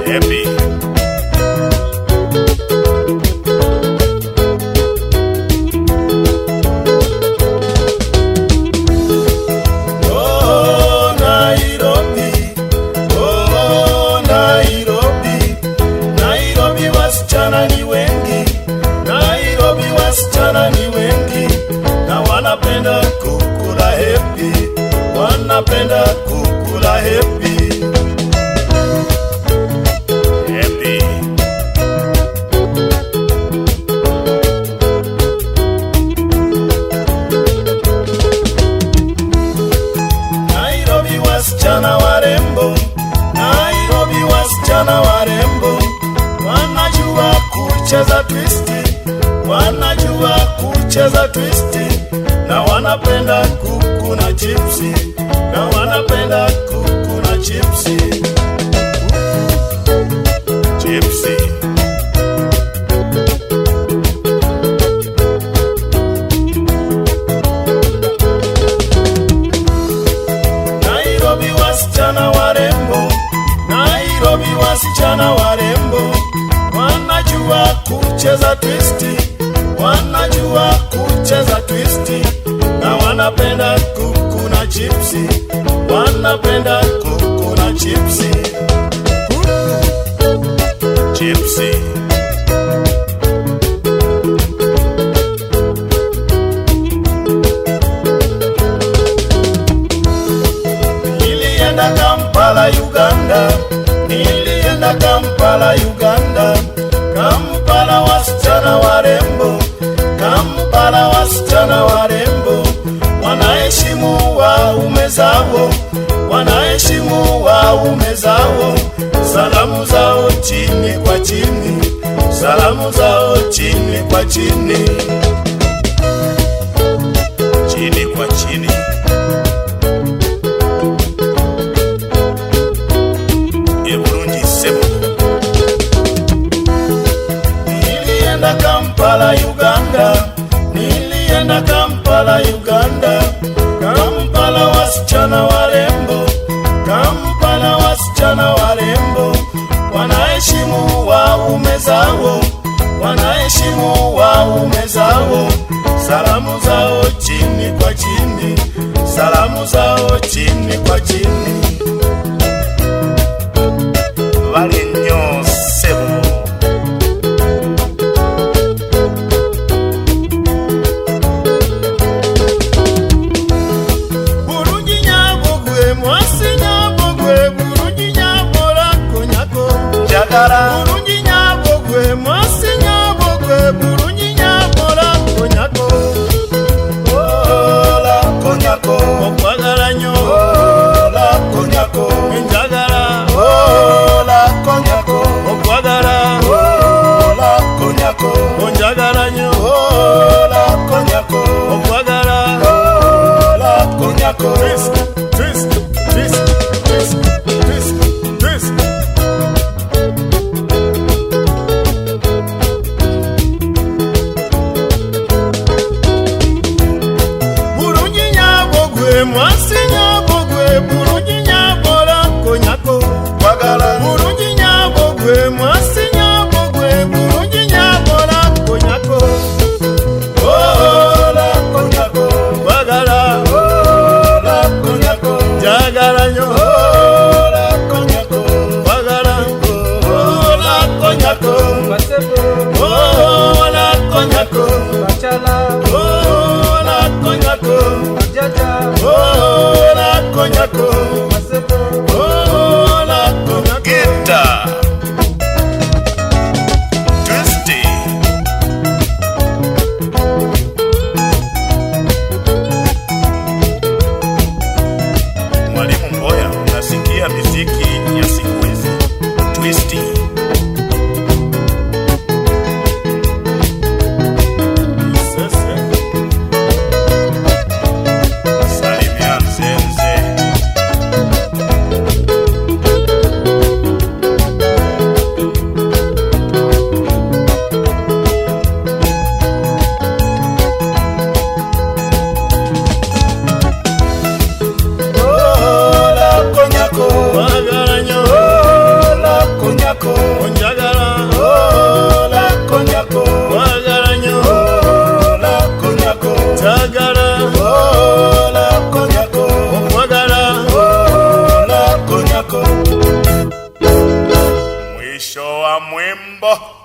Happy. Oh Nairobi, oh Nairobi, Nairobi wasichana ni wengi, Nairobi wasichana ni wengi, na wanapenda kukula happy, wanapenda kukula happy. Happy. Nairobi wasichana warembo, Nairobi wasichana warembo, wanajua kucheza twisti, wanajua kucheza twisti, na wanapenda kuku na chipsi, na wanapenda kuku na chipsi. Gypsy. Nairobi wasichana warembo, Nairobi wasichana warembo, wanajua kucheza twisti, wanajua kucheza twisti, na wanapenda kuku na chipsi, wanapenda kuku na chipsi. Gypsy. Nilienda Kampala Uganda, nilienda Kampala Uganda, Kampala wasichana warembo, Kampala wasichana warembo, wanaheshimu waume zao, wanaheshimu waume zao, salamu zao chini kwa chini, salamu zao chini kwa chini, Chini kwa chini. Ebulungi sebo. Nilienda Kampala Uganda, nilienda Kampala Uganda, Kampala wasichana warembo, Kampala wasichana warembo, wanaheshimu waume zao, wanaheshimu waume zao, salamu zao chini kwa chini, salamu zao chini kwa chini. Bali nnyo sebo. Bulungi nyabogwe, mwasi nyabogwe, bulungi nyabola konyako. Njagala. Bulungi nyabogwe, mwasi nyabogwe, bulungi nyabola konyako. Ola konyako, okwagala nnyo. Ola konyako, enjagala. Ola konyako, okwagala. Ola konyako, onjagala nnyo. Ola konyako, okwagala. Ola konyako. Twist, twist, twist, twist, twist, twist. wa mwembo.